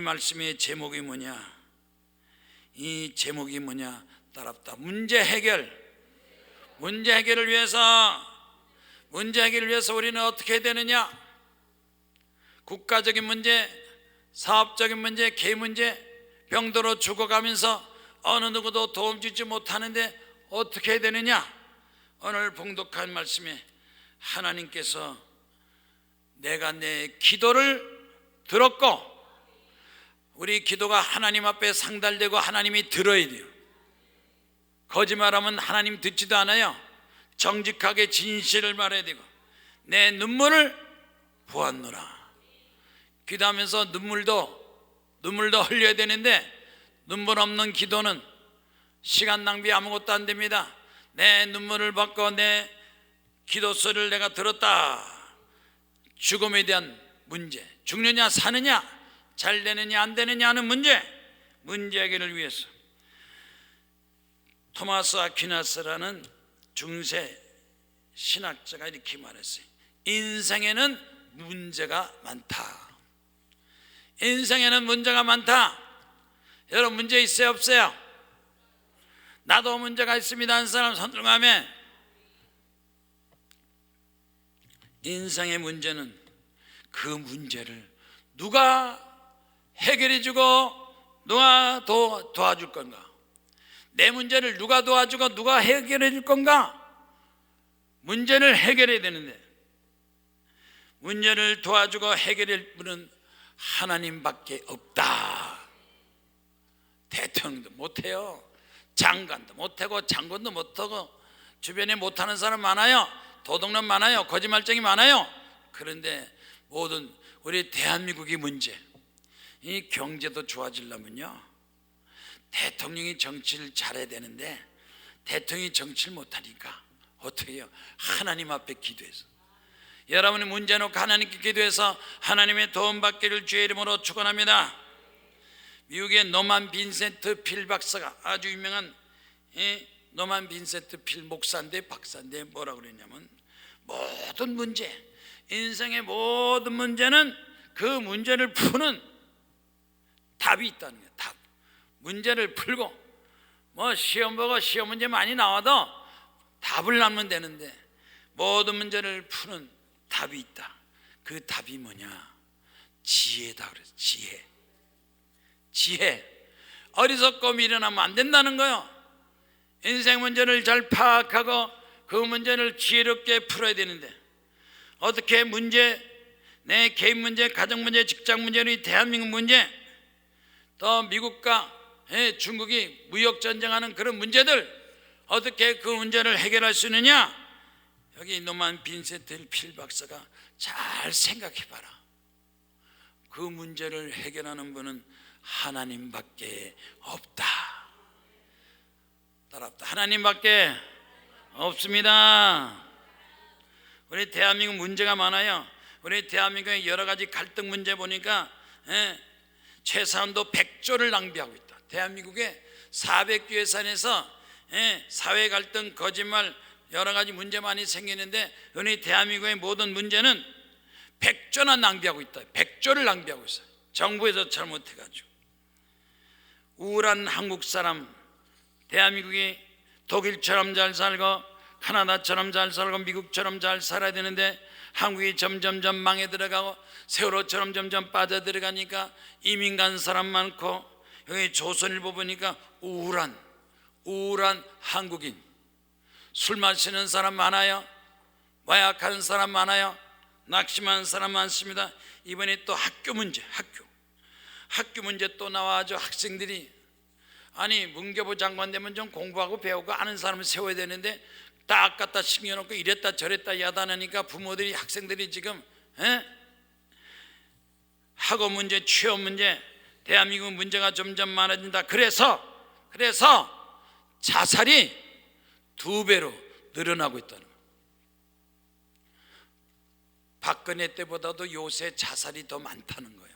말씀의 제목이 뭐냐? 이 제목이 뭐냐? 따랍다. 문제 해결. 문제 해결을 위해서 우리는 어떻게 해야 되느냐? 국가적인 문제, 사업적인 문제, 개인 문제, 병들어 죽어가면서 어느 누구도 도움 주지 못하는데 어떻게 해야 되느냐? 오늘 봉독한 말씀에 하나님께서 내가 내 기도를 들었고, 우리 기도가 하나님 앞에 상달되고 하나님이 들어야 돼요. 거짓말하면 하나님 듣지도 않아요. 정직하게 진실을 말해야 되고, 내 눈물을 보았노라. 기도하면서 눈물도 흘려야 되는데, 눈물 없는 기도는 시간 낭비 아무것도 안 됩니다. 내 눈물을 받고 내 기도 소리를 내가 들었다. 죽음에 대한 문제, 죽느냐 사느냐, 잘 되느냐 안 되느냐 하는 문제 해결을 위해서 토마스 아퀴나스라는 중세 신학자가 이렇게 말했어요. 인생에는 문제가 많다. 인생에는 문제가 많다. 여러분 문제 있어요 없어요? 나도 문제가 있습니다 하는 사람 손 들고 하면, 인생의 문제는 그 문제를 누가 해결해주고 누가 도와줄 건가? 내 문제를 누가 도와주고 누가 해결해 줄 건가? 문제를 해결해야 되는데, 문제를 도와주고 해결할 분은 하나님밖에 없다. 대통령도 못해요. 장관도 못하고 장군도 못하고 주변에 못하는 사람 많아요. 도둑놈 많아요. 거짓말쟁이 많아요. 그런데 모든 우리 대한민국의 문제, 이 경제도 좋아지려면요 대통령이 정치를 잘해야 되는데 대통령이 정치를 못하니까 어떻게 해요? 하나님 앞에 기도해서, 여러분의 문제 놓고 하나님께 기도해서 하나님의 도움 받기를 주의 이름으로 축원합니다. 미국의 노만 빈센트 필 박사가, 아주 유명한 노만 빈센트 필 목사인데 박사인데 뭐라고 그랬냐면, 모든 문제, 인생의 모든 문제는 그 문제를 푸는 답이 있다는 거예요. 답. 문제를 풀고, 뭐 시험 보고 시험 문제 많이 나와도 답을 낳으면 되는데 모든 문제를 푸는 답이 있다. 그 답이 뭐냐? 지혜다 그래서 지혜. 어리석고 미련하면 안 된다는 거예요. 인생 문제를 잘 파악하고 그 문제를 지혜롭게 풀어야 되는데, 어떻게 문제, 내 개인 문제, 가정 문제, 직장 문제는 이 대한민국 문제, 또 미국과 중국이 무역 전쟁하는 그런 문제들, 어떻게 그 문제를 해결할 수 있느냐? 여기 노만 빈센트 필 박사가 잘 생각해 봐라. 그 문제를 해결하는 분은 하나님밖에 없다. 따랍다. 하나님밖에 없습니다. 우리 대한민국 문제가 많아요. 우리 대한민국의 여러 가지 갈등 문제 보니까 최소한도 100조를 낭비하고 있다. 대한민국의 400조 예산에서 사회 갈등, 거짓말, 여러 가지 문제 많이 생기는데, 우리 대한민국의 모든 문제는 100조나 낭비하고 있다. 100조를 낭비하고 있어요. 정부에서 잘못해가지고. 우울한 한국 사람, 대한민국이 독일처럼 잘 살고 카나다처럼 잘 살고 미국처럼 잘 살아야 되는데 한국이 점점점 망해 들어가고 세월호처럼 점점 빠져들어가니까 이민 간 사람 많고, 여기 조선일보 보니까 우울한 한국인, 술 마시는 사람 많아요. 마약하는 사람 많아요. 낙심하는 사람 많습니다. 이번에 또 학교 문제 또 나와가지고 학생들이, 아니 문교부 장관 되면 좀 공부하고 배우고 아는 사람을 세워야 되는데 딱 갖다 신겨놓고 이랬다 저랬다 야단하니까 부모들이, 학생들이 지금 학업 문제, 취업 문제, 대한민국 문제가 점점 많아진다. 그래서 자살이 2배로 늘어나고 있다는 거예요. 박근혜 때보다도 요새 자살이 더 많다는 거예요.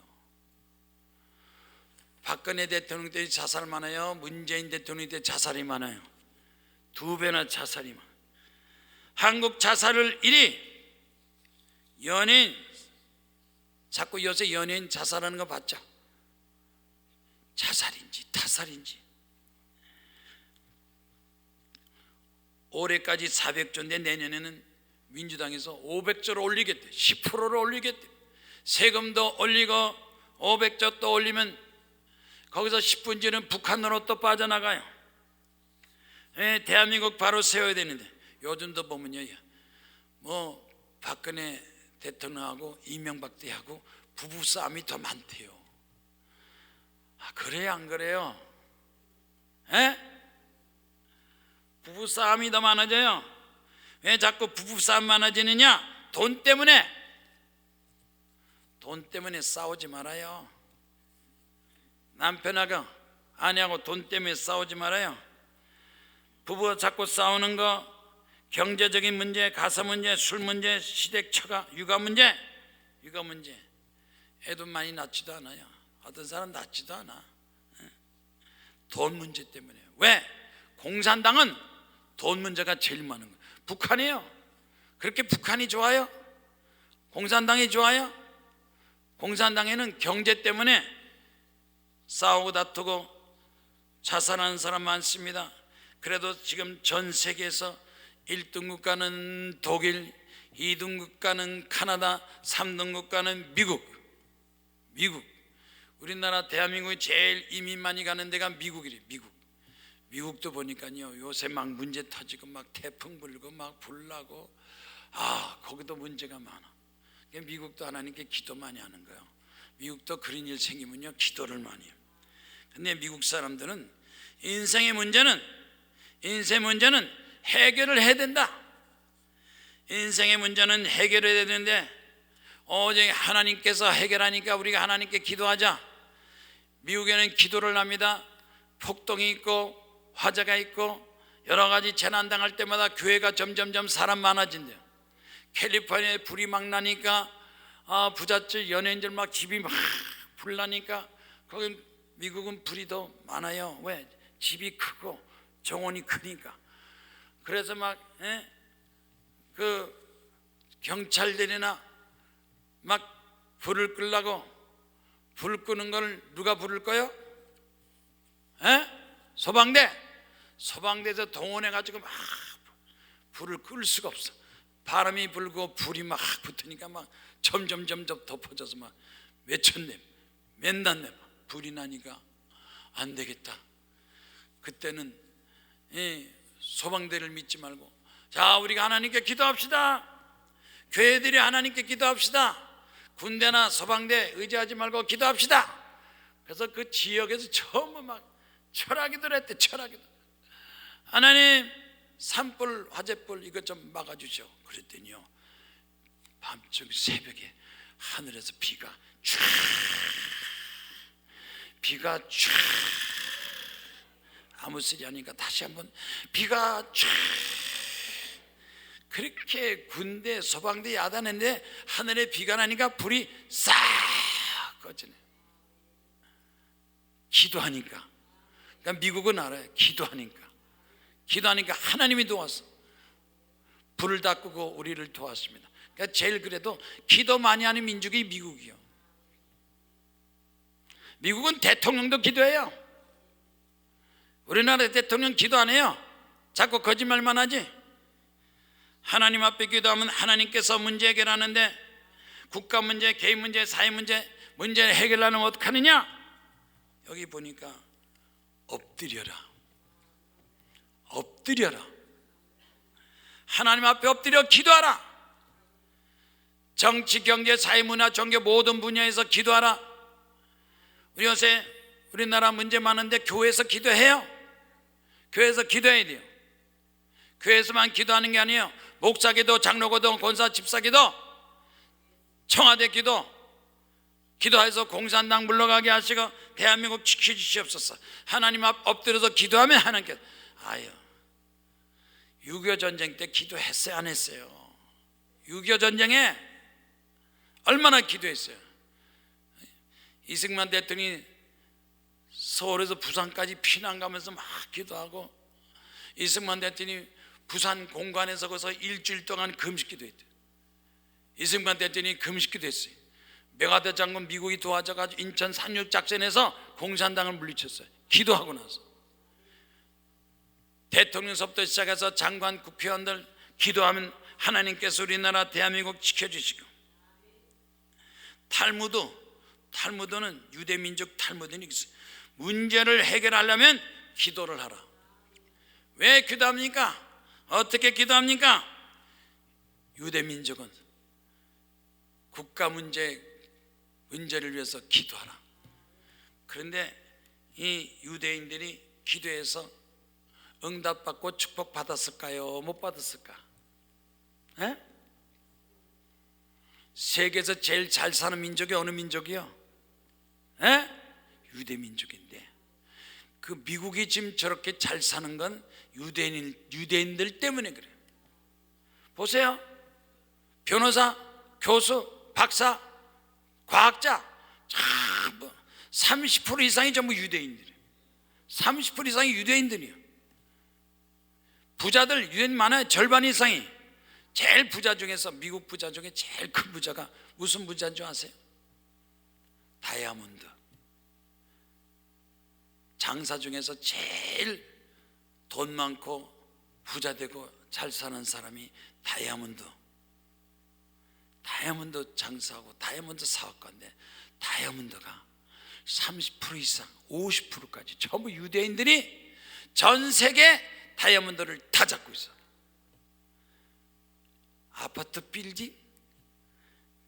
박근혜 대통령 때 자살 많아요? 문재인 대통령 때 자살이 많아요? 2배나 자살이 많아요. 한국 자살을 1위, 연예인, 자꾸 요새 연예인 자살하는 거 봤죠? 자살인지 타살인지. 올해까지 400조인데 내년에는 민주당에서 500조를 올리겠대. 10%를 올리겠대. 세금도 올리고 500조 또 올리면 거기서 10분지는 북한으로 또 빠져나가요. 대한민국 바로 세워야 되는데 요즘도 보면요, 뭐 박근혜 대통령하고 이명박 때하고 부부싸움이 더 많대요. 그래요 안 그래요? 부부싸움이 더 많아져요. 왜 자꾸 부부싸움 많아지느냐? 돈 때문에. 돈 때문에 싸우지 말아요. 남편하고 아내하고 돈 때문에 싸우지 말아요. 부부가 자꾸 싸우는 거, 경제적인 문제, 가사 문제, 술 문제, 시댁 처가, 육아 문제. 애도 많이 낳지도 않아요. 어떤 사람 낳지도 않아. 돈 문제 때문에. 왜? 공산당은 돈 문제가 제일 많은 거예요. 북한이에요. 그렇게 북한이 좋아요? 공산당이 좋아요? 공산당에는 경제 때문에 싸우고 다투고 자살하는 사람 많습니다. 그래도 지금 전 세계에서 1등 국가는 독일, 2등 국가는 카나다, 3등 국가는 미국. 우리나라 대한민국이 제일 이민 많이 가는 데가 미국이래요. 미국도 보니까요, 요새 막 문제 터지고 막 태풍 불고 막 불 나고, 거기도 문제가 많아. 미국도 하나님께 기도 많이 하는 거예요. 미국도 그런 일 생기면요, 기도를 많이 해요. 근데 미국 사람들은 인생의 문제는 해결을 해야 된다. 인생의 문제는 해결해야 되는데 오직 하나님께서 해결하니까 우리가 하나님께 기도하자. 미국에는 기도를 합니다. 폭동이 있고 화재가 있고 여러 가지 재난 당할 때마다 교회가 점점점 사람 많아진대요. 캘리포니아에 불이 막 나니까 부잣집 연예인들 막 집이 막 불나니까 거기 미국은 불이 더 많아요. 왜? 집이 크고 정원이 크니까. 그래서 막 그 경찰들이나 막 불을 끄려고 불 끄는 걸 누가 부를 거요? 소방대에서 동원해 가지고 막 불을 끌 수가 없어. 바람이 불고 불이 막 붙으니까 막 점점 덮어져서 막 몇천 대, 몇만 대 불이 나니까 안 되겠다. 그때는 소방대를 믿지 말고, 자, 우리가 하나님께 기도합시다. 교회들이 하나님께 기도합시다. 군대나 소방대 의지하지 말고 기도합시다. 그래서 그 지역에서 전부 막 철학기도를 했대. 철학기도. 하나님, 산불, 화재불 이것 좀 막아주죠. 그랬더니요, 밤중 새벽에 하늘에서 비가 촤 아무 소리 하니까 다시 한번 비가 촤. 그렇게 군대 소방대 야단했는데 하늘에 비가 나니까 불이 싹 꺼지네. 기도하니까. 그러니까 미국은 알아요. 기도하니까 하나님이 도왔어. 불을 다 끄고 우리를 도왔습니다. 그러니까 제일 그래도 기도 많이 하는 민족이 미국이요. 미국은 대통령도 기도해요. 우리나라 대통령 기도 안 해요. 자꾸 거짓말만 하지. 하나님 앞에 기도하면 하나님께서 문제 해결하는데, 국가 문제, 개인 문제, 사회 문제를 해결하려면 어떻게 하느냐? 여기 보니까 엎드려라. 하나님 앞에 엎드려 기도하라. 정치, 경제, 사회, 문화, 종교 모든 분야에서 기도하라. 우리 요새 우리나라 문제 많은데 교회에서 기도해요. 교회에서 기도해야 돼요. 교회에서만 기도하는 게 아니에요. 목사 기도, 장로 기도, 권사, 집사 기도, 청와대 기도해서 공산당 물러가게 하시고 대한민국 지켜주시옵소서. 하나님 앞 엎드려서 기도하면 하나님께서, 6.25 전쟁 때 기도했어요, 안 했어요? 6.25 전쟁에 얼마나 기도했어요. 이승만 대통령이 서울에서 부산까지 피난 가면서 막 기도하고, 이승만 대통령이 부산 공관에서 거기서 일주일 동안 금식기도 했대요. 이승만 대통령이 금식기도 했어요. 메가더 장군 미국이 도와줘가지고 인천 상륙작전에서 공산당을 물리쳤어요. 기도하고 나서. 대통령서부터 시작해서 장관, 국회의원들 기도하면 하나님께서 우리나라 대한민국 지켜주시고, 탈무드는 유대민족 탈무드는 문제를 해결하려면 기도를 하라. 왜 기도합니까? 어떻게 기도합니까? 유대민족은 국가 문제를 위해서 기도하라. 그런데 이 유대인들이 기도해서 응답받고 축복받았을까요? 못 받았을까? 에? 세계에서 제일 잘 사는 민족이 어느 민족이요? 에? 유대민족인데, 그 미국이 지금 저렇게 잘 사는 건 유대인들 때문에 그래요. 보세요. 변호사, 교수, 박사, 과학자 전부 30% 이상이 전부 유대인들이에요. 30% 이상이 유대인들이에요. 부자들 유대인 많아요. 절반 이상이. 제일 부자 중에서, 미국 부자 중에 제일 큰 부자가 무슨 부자인 줄 아세요? 다이아몬드. 장사 중에서 제일 돈 많고 부자 되고 잘 사는 사람이 다이아몬드 장사하고 다이아몬드 사업가인데, 다이아몬드가 30% 이상, 50%까지 전부 유대인들이 전 세계 다이아몬드를 다 잡고 있어. 아파트 빌딩,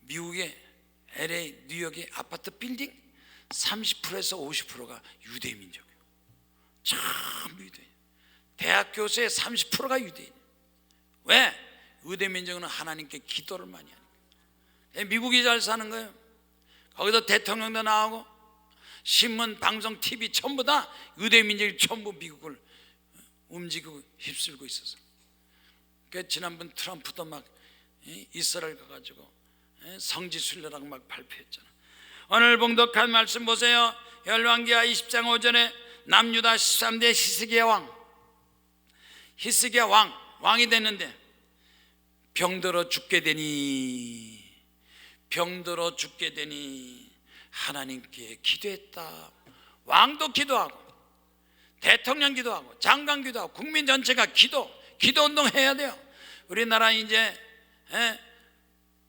미국의 LA, 뉴욕의 아파트 빌딩 30%에서 50%가 유대 민족이에요. 참 유대인. 대학 교수의 30%가 유대인. 왜? 유대 민족은 하나님께 기도를 많이 하니까. 미국이 잘 사는 거예요. 거기서 대통령도 나오고 신문, 방송, TV 전부 다 유대 민족이 전부 미국을 움직이고 휩쓸고 있어서. 그 지난번 트럼프도 막 이스라엘 가가지고 성지순례라고 막 발표했잖아. 오늘 봉독한 말씀 보세요. 열왕기하 20장 5절에 남유다 13대 히스기야 왕이 됐는데 병들어 죽게 되니 하나님께 기도했다. 왕도 기도하고 대통령 기도하고 장관 기도하고 국민 전체가 기도 운동 해야 돼요. 우리나라 이제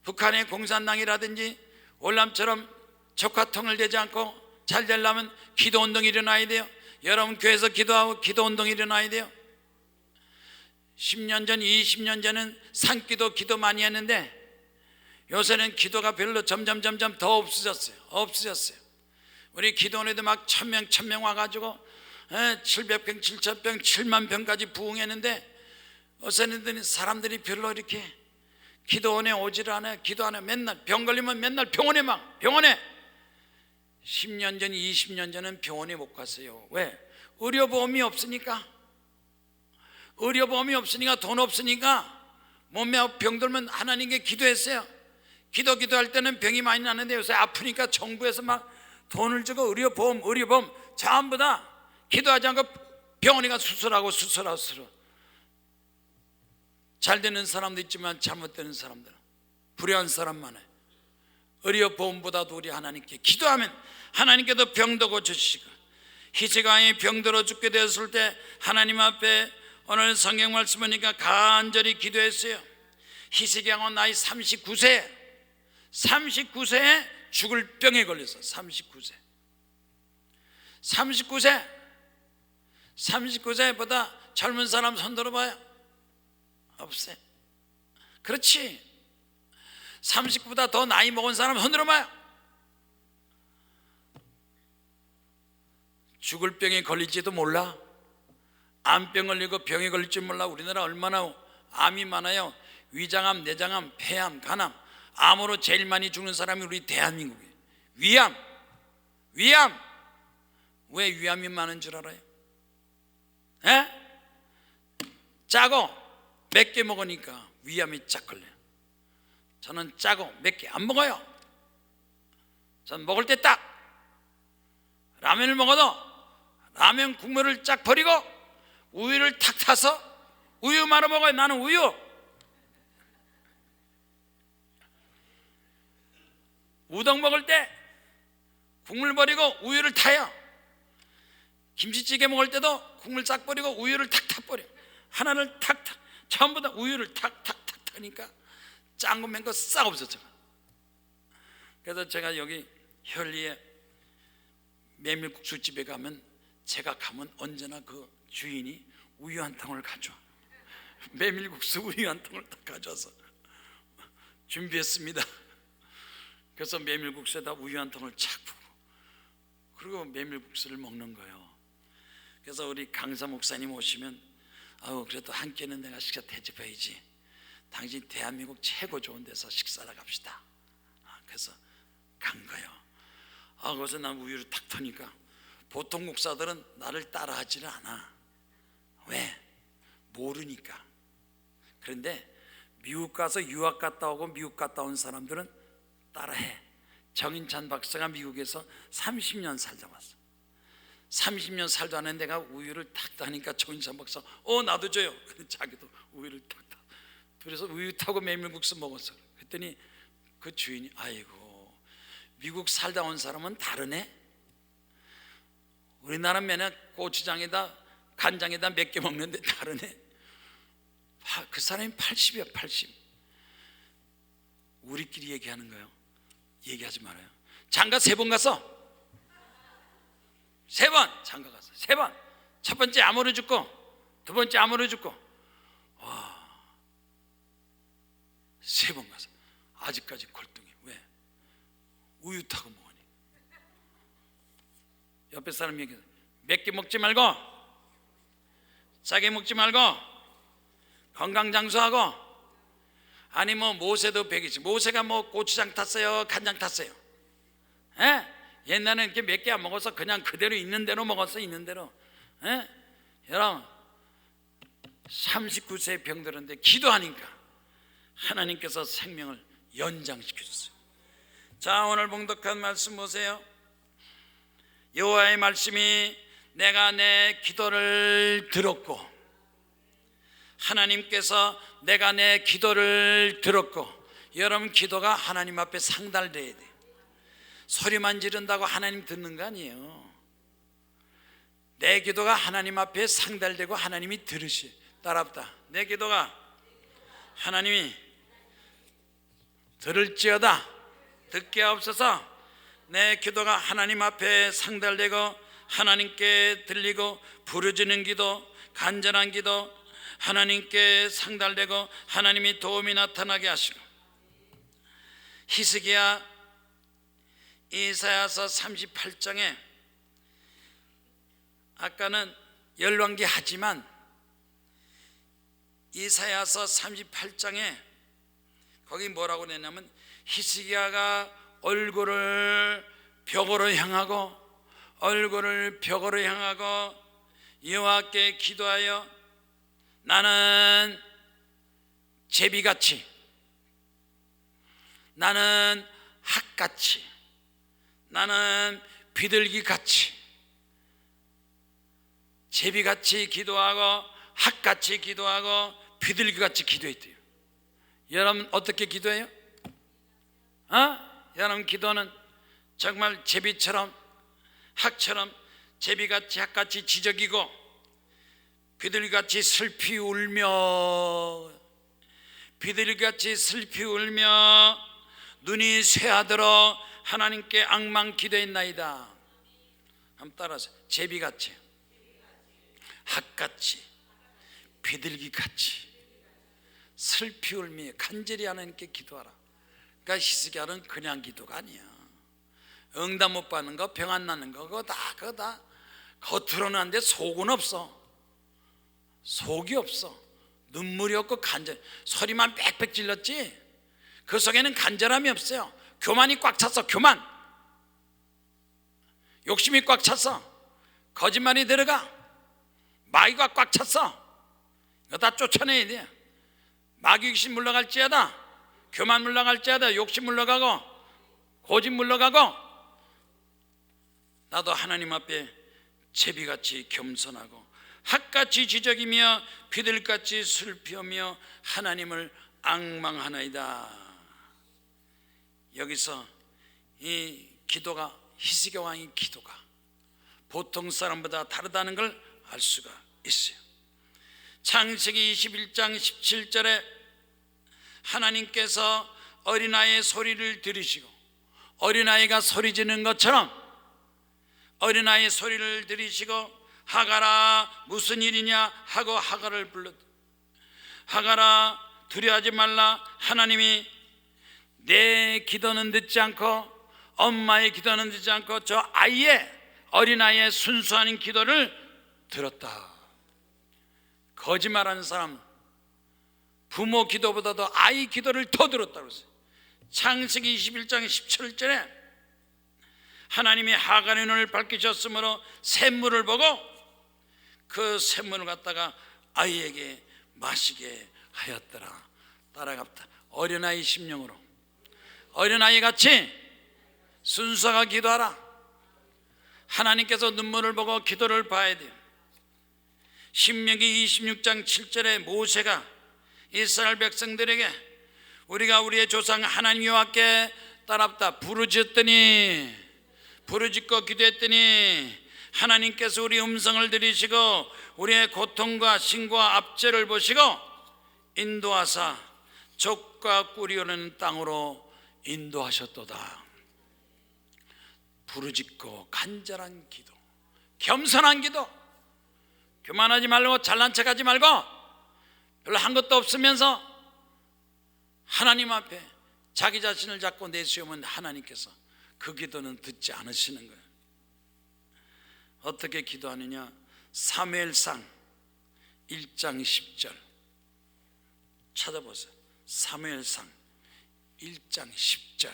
북한의 공산당이라든지 월남처럼 적화통일되지 않고 잘 되려면 기도 운동이 일어나야 돼요. 여러분 교회에서 기도하고 기도 운동이 일어나야 돼요. 10년 전, 20년 전은 산기도 많이 했는데 요새는 기도가 별로 점점 더 없어졌어요. 우리 기도원에도 막 1000명 와가지고 700병, 7000병, 7만 병까지 부흥했는데 요새는 사람들이 별로 이렇게 기도원에 오질 않아요. 기도 안 해요. 맨날 병 걸리면 맨날 병원에 10년 전, 20년 전은 병원에 못 갔어요. 왜? 의료보험이 없으니까 돈 없으니까 몸에 병들면 하나님께 기도했어요. 기도할 때는 병이 많이 나는데 요새 아프니까 정부에서 막 돈을 주고 의료보험 전부 다 기도하지 않고 병원에 가 수술하고 잘 되는 사람도 있지만 잘못되는 사람들, 불의한 사람 많아요. 의료보험보다도 우리 하나님께 기도하면 하나님께도 병도 고쳐주시고, 히스기야왕이 병들어 죽게 되었을 때 하나님 앞에 오늘 성경 말씀 보니까 간절히 기도했어요. 히스기야왕은 나이 39세에 죽을 병에 걸렸어. 39세보다 젊은 사람 손 들어봐요. 없어요. 그렇지. 39보다 더 나이 먹은 사람 손 들어봐요. 죽을 병에 걸릴지도 몰라. 암병 걸리고 병에 걸릴지 몰라. 우리나라 얼마나 암이 많아요. 위장암, 내장암, 폐암, 간암. 암으로 제일 많이 죽는 사람이 우리 대한민국이에요. 위암. 왜 위암이 많은 줄 알아요? 짜고 몇 개 먹으니까 위암이 쫙 걸려요. 저는 짜고 몇 개 안 먹어요. 전 먹을 때 딱 라면을 먹어도 라면 국물을 쫙 버리고 우유를 탁 타서 우유 말아 먹어요. 나는 우유 우동 먹을 때 국물 버리고 우유를 타요. 김치찌개 먹을 때도 국물 싹 버리고 우유를 탁탁 버려. 하나를 탁탁, 전부 다 우유를 탁탁탁 타니까 짠 거 맨 거 싹 없어져. 그래서 제가 여기 현리에 메밀국수집에 가면, 제가 가면 언제나 그 주인이 우유 한 통을 가져와. 메밀국수 우유 한 통을 딱 가져와서 준비했습니다. 그래서 메밀국수에다 우유 한 통을 착 부고, 그리고 메밀국수를 먹는 거예요. 그래서 우리 강사 목사님 오시면, 그래도 한 끼는 내가 식사 대접해야지, 당신 대한민국 최고 좋은 데서 식사를 갑시다. 그래서 간 거예요. 거기서 난 우유를 탁 터니까 보통 목사들은 나를 따라하지를 않아. 왜? 모르니까. 그런데 미국 가서 유학 갔다 오고 미국 갔다 온 사람들은 따라해. 정인찬 박사가 미국에서 30년 살다 왔어. 30년 살다 왔는데 내가 우유를 탁 타니까 정인찬 박사 나도 줘요. 근데 자기도 우유를 탁 타. 그래서 우유 타고 메밀국수 먹었어. 그랬더니 그 주인이, 아이고, 미국 살다 온 사람은 다르네. 우리나라 맨날 고추장에다 간장에다 몇 개 먹는데 다르네. 그 사람이 80이야 80. 우리끼리 얘기하는 거예요. 얘기하지 말아요. 장가 3번 갔어. 3번 장가 갔어. 3번. 첫 번째 암호를 죽고, 두 번째 암호를 죽고, 3번 갔어. 아직까지 골동이. 왜? 우유 타고 먹으니. 옆에 사람 얘기해. 몇 개 먹지 말고, 싸게 먹지 말고, 건강 장수하고. 아니 뭐 모세도 100이지. 모세가 뭐 고추장 탔어요, 간장 탔어요? 옛날에는 이렇게 몇 개 안 먹어서 그냥 그대로 있는 대로 먹었어. 있는 대로. 여러분, 39세에 병들었는데 기도하니까 하나님께서 생명을 연장시켜줬어요. 자, 오늘 봉독한 말씀 보세요. 여호와의 말씀이 내가 내 기도를 들었고, 하나님께서 내가 내 기도를 들었고. 여러분, 기도가 하나님 앞에 상달돼야 돼요. 소리만 지른다고 하나님 듣는 거 아니에요. 내 기도가 하나님 앞에 상달되고 하나님이 들으시. 따라합다. 내 기도가 하나님이 들을지어다. 듣게 하옵소서. 내 기도가 하나님 앞에 상달되고 하나님께 들리고 부르짖는 기도, 간절한 기도, 하나님께 상달되고 하나님이 도움이 나타나게 하시고. 히스기야 이사야서 38장에 아까는 열왕기 하지만 이사야서 38장에 거기 뭐라고 냈냐면, 히스기야가 얼굴을 벽으로 향하고 여호와께 기도하여, 나는 제비같이, 나는 학같이, 나는 비둘기같이, 제비같이 기도하고 학같이 기도하고 비둘기같이 기도했대요. 여러분 어떻게 기도해요? 여러분 기도는 정말 제비처럼, 학처럼, 제비같이 학같이 지저귀고 비둘기같이 슬피 울며, 비둘기같이 슬피 울며 눈이 쇠하도록 하나님께 앙망 기도했나이다. 한번 따라서. 제비같이, 학같이, 비둘기같이 슬피 울며 간절히 하나님께 기도하라. 그러니까 히스기야는 그냥 기도가 아니야. 응답 못 받는 거, 병 안 나는 거, 그거 다 겉으로는 한데 속은 없어. 속이 없어. 눈물이 없고 간절, 소리만 빽빽 질렀지 그 속에는 간절함이 없어요. 교만이 꽉 찼어. 교만, 욕심이 꽉 찼어. 거짓말이 들어가. 마귀가 꽉 찼어. 이거 다 쫓아내야 돼. 마귀 귀신 물러갈지어다, 교만 물러갈지어다, 욕심 물러가고 고집 물러가고. 나도 하나님 앞에 제비같이 겸손하고 학같이 지적이며 비둘기같이 슬피우며 하나님을 앙망하나이다. 여기서 이 기도가, 히스기야 왕의 기도가 보통 사람보다 다르다는 걸 알 수가 있어요. 창세기 21장 17절에 하나님께서 어린아이의 소리를 들으시고, 어린아이가 소리 지르는 것처럼 어린아이의 소리를 들으시고, 하갈아 무슨 일이냐 하고 하갈을 불렀다. 하갈아 두려워하지 말라. 하나님이 내 기도는 듣지 않고 엄마의 기도는 듣지 않고 저 아이의, 어린아이의 순수한 기도를 들었다. 거짓말하는 사람 부모 기도보다도 아이 기도를 더 들었다고 했어요. 창세기 21장 17절에 하나님이 하갈의 눈을 밝히셨으므로 샘물을 보고 그 샘물을 갖다가 아이에게 마시게 하였더라. 따라갑다. 어린아이 심령으로, 어린아이 같이 순수하게 기도하라. 하나님께서 눈물을 보고 기도를 봐야 돼요. 신명기 26장 7절에 모세가 이스라엘 백성들에게 우리가 우리의 조상 하나님 여호와께 따랐다 부르짖었더니, 부르짖고 기도했더니 하나님께서 우리 음성을 들으시고 우리의 고통과 신고와 압제를 보시고 인도하사 족과 꿀이 흐르는 땅으로 인도하셨도다. 부르짖고 간절한 기도, 겸손한 기도, 교만하지 말고 잘난 척하지 말고 별로 한 것도 없으면서 하나님 앞에 자기 자신을 잡고 내세우면 하나님께서 그 기도는 듣지 않으시는 거예요. 어떻게 기도하느냐? 사무엘상 1장 10절 찾아보세요. 사무엘상 1장 10절.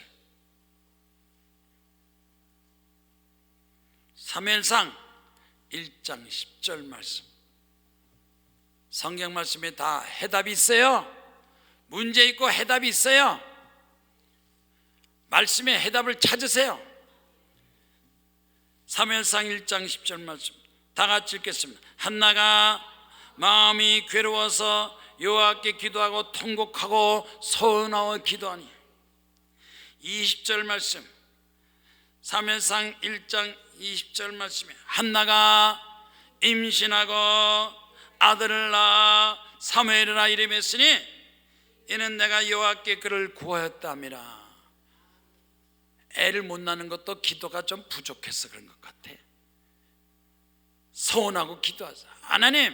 사무엘상 1장 10절 말씀. 성경 말씀에 다 해답이 있어요. 문제 있고 해답이 있어요. 말씀의 해답을 찾으세요. 사무엘상 1장 10절 말씀 다 같이 읽겠습니다. 한나가 마음이 괴로워서 여호와께 기도하고 통곡하고 서운하여 기도하니. 20절 말씀 사무엘상 1장 20절 말씀에 한나가 임신하고 아들을 낳아 사무엘이라 이름했으니 이는 내가 여호와께 그를 구하였답니다. 애를 못 낳는 것도 기도가 좀 부족해서 그런 것 같아. 서운하고 기도하자. 하나님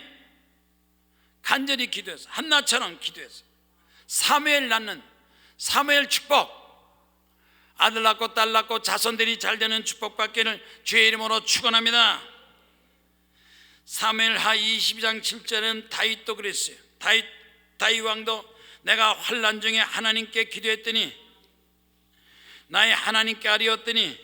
간절히 기도해서 한나처럼 기도해서 사무엘 낳는 사무엘 축복, 아들 낳고 딸 낳고 자손들이 잘 되는 축복받기를 주의 이름으로 축원합니다. 사무엘하 22장 7절은 다윗도 그랬어요. 다윗 왕도 내가 환난 중에 하나님께 기도했더니 나의 하나님께 아뢰었더니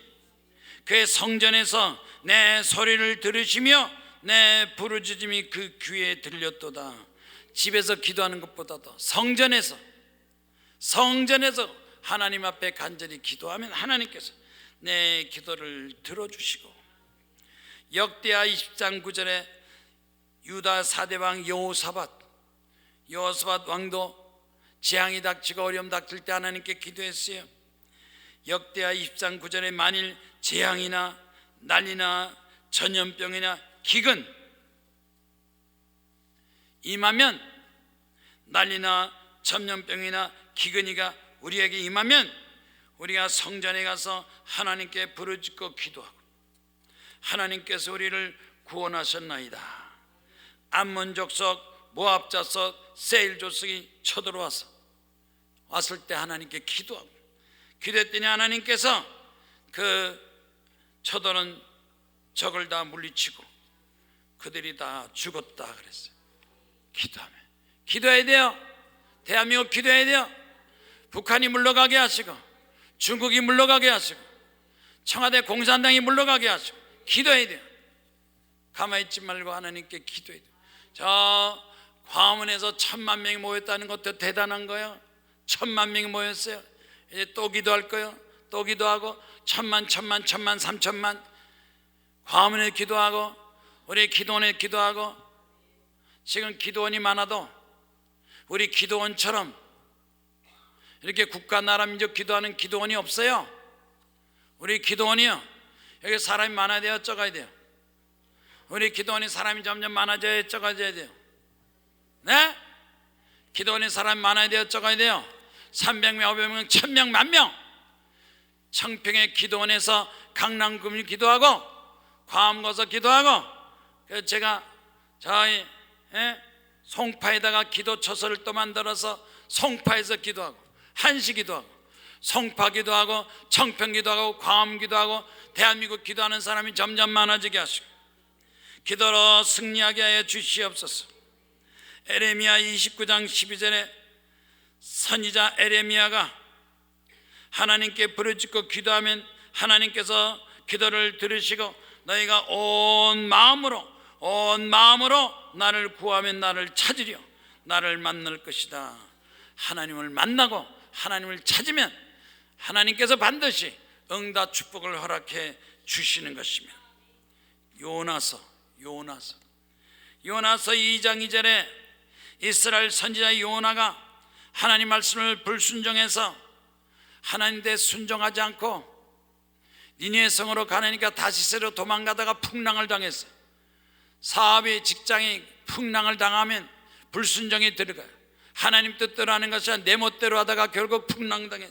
그의 성전에서 내 소리를 들으시며 내 부르짖음이 그 귀에 들렸도다. 집에서 기도하는 것보다도 성전에서 하나님 앞에 간절히 기도하면 하나님께서 내 기도를 들어주시고, 역대하 20장 9절에 유다 4대 왕 여호사밧 왕도 재앙이 닥치고 어려움 닥칠 때 하나님께 기도했어요. 역대하 20장 9절에 만일 재앙이나 난리나 전염병이나 기근 임하면, 난리나 전염병이나 기근이가 우리에게 임하면 우리가 성전에 가서 하나님께 부르짖고 기도하고 하나님께서 우리를 구원하셨나이다. 암몬 족속, 모압 자손, 세일 족속이 쳐들어와서 왔을 때 하나님께 기도하고 기도했더니 하나님께서 그 쳐들어온 적을 다 물리치고 그들이 다 죽었다 그랬어요. 기도하면 기도해야 돼요. 대한민국 기도해야 돼요. 북한이 물러가게 하시고 중국이 물러가게 하시고 청와대 공산당이 물러가게 하시고 기도해야 돼요. 가만히 있지 말고 하나님께 기도해야 돼요. 저 광화문에서 1000만 명이 모였다는 것도 대단한 거예요. 1000만 명이 모였어요. 이제 또 기도할 거예요. 또 기도하고 1000만 3000만 광화문에 기도하고 우리 기도원에 기도하고. 지금 기도원이 많아도 우리 기도원처럼 이렇게 국가 나라 민족 기도하는 기도원이 없어요. 우리 기도원이요, 여기 사람이 많아야 돼요, 적어야 돼요? 우리 기도원이 사람이 점점 많아져야 적어져야 돼요? 네? 기도원이 사람이 많아야 돼요? 적어야 돼요? 300명, 500명, 1000명, 10,000명. 청평의 기도원에서 강남금일 기도하고 과암 가서 기도하고, 그래서 제가 저희 송파에다가 기도처소를 또 만들어서 송파에서 기도하고, 한시 기도하고, 송파 기도하고, 청평 기도하고, 광암 기도하고, 대한민국 기도하는 사람이 점점 많아지게 하시고 기도로 승리하게 하여 주시옵소서. 에레미야 29장 12절에 선지자 에레미야가 하나님께 부르짖고 기도하면 하나님께서 기도를 들으시고 너희가 온 마음으로 나를 구하면 나를 찾으려 나를 만날 것이다. 하나님을 만나고 하나님을 찾으면 하나님께서 반드시 응답 축복을 허락해 주시는 것이며, 요나서 2장 2절에 이스라엘 선지자 요나가 하나님 말씀을 불순종해서 하나님께 순종하지 않고 니느웨 성으로 가니까 다시스로 도망가다가 풍랑을 당했어요. 사업이, 직장이 풍랑을 당하면 불순종이 들어가요. 하나님 뜻대로 하는 것이 아니라 내 멋대로 하다가 결국 풍랑당해.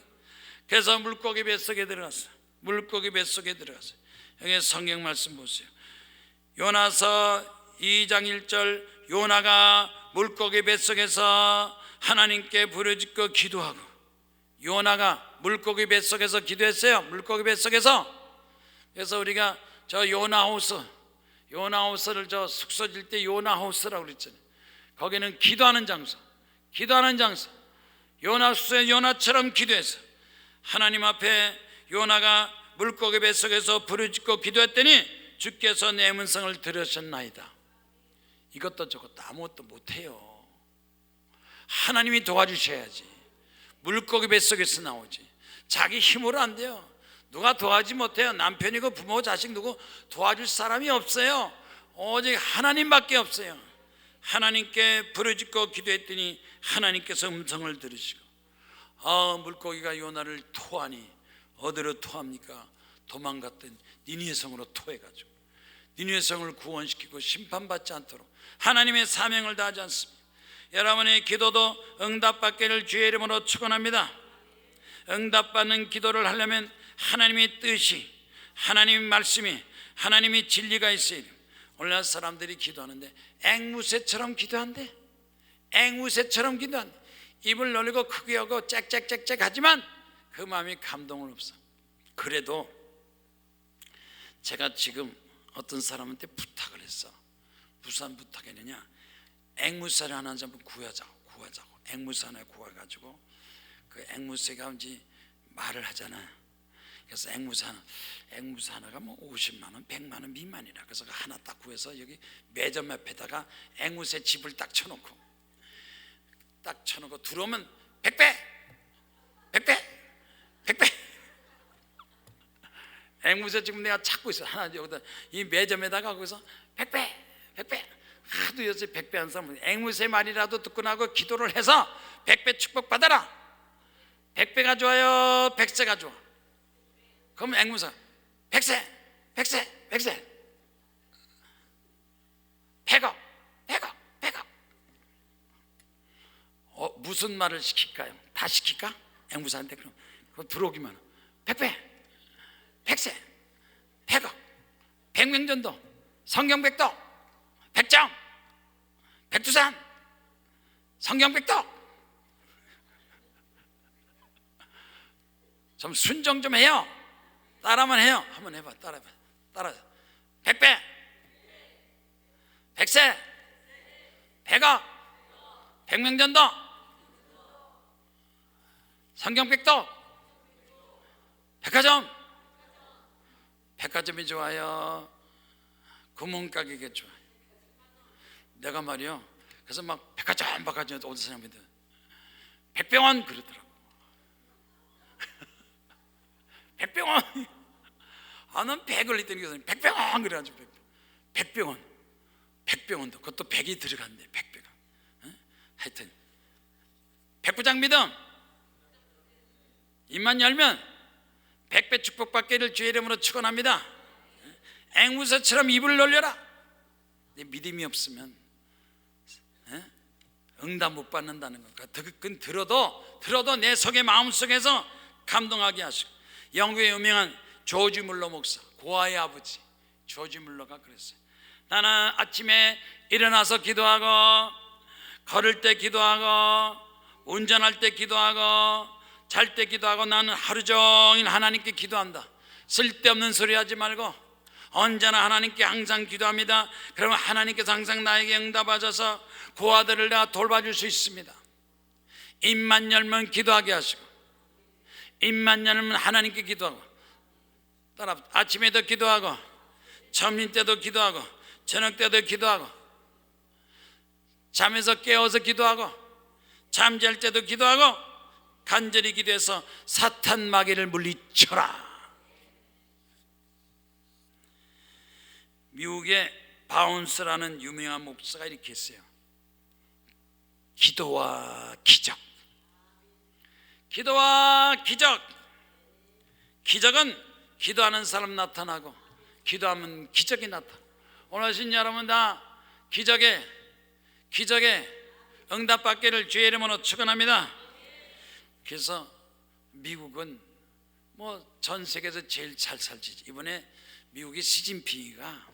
그래서 물고기 뱃속에 들어갔어요. 여기 성경 말씀 보세요. 요나서 2장 1절, 요나가 물고기 뱃속에서 하나님께 부르짖고 기도하고, 요나가 물고기 뱃속에서 기도했어요. 물고기 뱃속에서. 그래서 우리가 저 요나하우스를 저 숙소 질 때 요나하우스라고 그랬잖아요. 거기는 기도하는 장소. 요나 숙소에 요나처럼 기도해서 하나님 앞에 요나가 물고기 뱃속에서 부르짖고 기도했더니 주께서 내 음성을 들으셨나이다. 이것도 저것도 아무것도 못해요. 하나님이 도와주셔야지. 물고기 뱃속에서 나오지. 자기 힘으로 안 돼요. 누가 도와주지 못해요. 남편이고 부모, 자식 누구 도와줄 사람이 없어요. 오직 하나님밖에 없어요. 하나님께 부르짖고 기도했더니 하나님께서 음성을 들으시고, 물고기가 요나를 토하니 어디로 토합니까? 도망갔던 니느웨 성으로 토해가지고 니느웨 성을 구원시키고 심판받지 않도록 하나님의 사명을 다하지 않습니다. 여러분의 기도도 응답받기를 주의 이름으로 축원합니다. 응답받는 기도를 하려면 하나님의 뜻이, 하나님의 말씀이, 하나님의 진리가 있어야 돼요. 오늘날 사람들이 기도하는데 앵무새처럼 기도한대. 입을 놀리고 크게 하고 짹짹짹짹 하지만 그 마음이 감동은 없어. 그래도 제가 지금 어떤 사람한테 부탁을 했어. 무슨 부탁했느냐? 앵무새를 하나 좀 구하자고. 앵무새 하나 구해가지고 그 앵무새가 이제 말을 하잖아. 그래서 앵무새 하나가 뭐 50만 원, 100만 원 미만이라. 그래서 하나 딱 구해서 여기 매점 앞에다가 앵무새 집을 딱 쳐놓고 들어오면 100배. 앵무새 지금 내가 찾고 있어. 하나 여기다 이 매점에다가 거기서 100배. 하도 요새 100배 한 사람은 앵무새 말이라도 듣고 나고 기도를 해서 100배 축복 받아라. 100배가 좋아요, 100세가 좋아? 그럼 앵무새 100세 100억. 무슨 말을 시킬까요? 다 시킬까? 앵무새한테. 그럼 들어오기만 100배 100세 100억 백명전도 성경백도 백정 백두산 성경백도. 좀 순종 좀 해요. 따라만 해요. 한번 해봐. 따라 100배 100세 100억 백명전도 성경백도 백화점이 좋아요, 구멍가게가 좋아요? 내가 말이요, 그래서 막 백화점 어디 사람인데 백병원 그러더라고. 백병원. 난 백을 했더니 백병원 그래가지고 백병원도 그것도 백이 들어간대. 백배가. 하여튼 백부장 믿음 입만 열면 100배 축복받기를 주의 이름으로 축원합니다. 앵무새처럼 입을 놀려라. 믿음이 없으면 응답 못 받는다는 것. 그건 들어도 내 속의 마음속에서 감동하게 하시고, 영국의 유명한 조지 물러 목사, 고아의 아버지 조지 물러가 그랬어요. 나는 아침에 일어나서 기도하고, 걸을 때 기도하고, 운전할 때 기도하고, 잘 때 기도하고, 나는 하루 종일 하나님께 기도한다. 쓸데없는 소리 하지 말고 언제나 하나님께 항상 기도합니다. 그러면 하나님께서 항상 나에게 응답하셔서 고아들을 내가 돌봐줄 수 있습니다. 입만 열면 기도하게 하시고, 입만 열면 하나님께 기도하고, 따라 아침에도 기도하고, 점심 때도 기도하고, 저녁 때도 기도하고, 잠에서 깨어서 기도하고, 잠잘 때도 기도하고, 간절히 기도해서 사탄 마귀를 물리쳐라. 미국의 바운스라는 유명한 목사가 이렇게 했어요. 기도와 기적, 기도와 기적. 기적은 기도하는 사람 나타나고, 기도하면 기적이 나타나. 오늘 오신 여러분 다 기적에 응답받기를 주의 이름으로 축원합니다. 그래서 미국은 뭐 전 세계에서 제일 잘 살지. 이번에 미국의 시진핑이가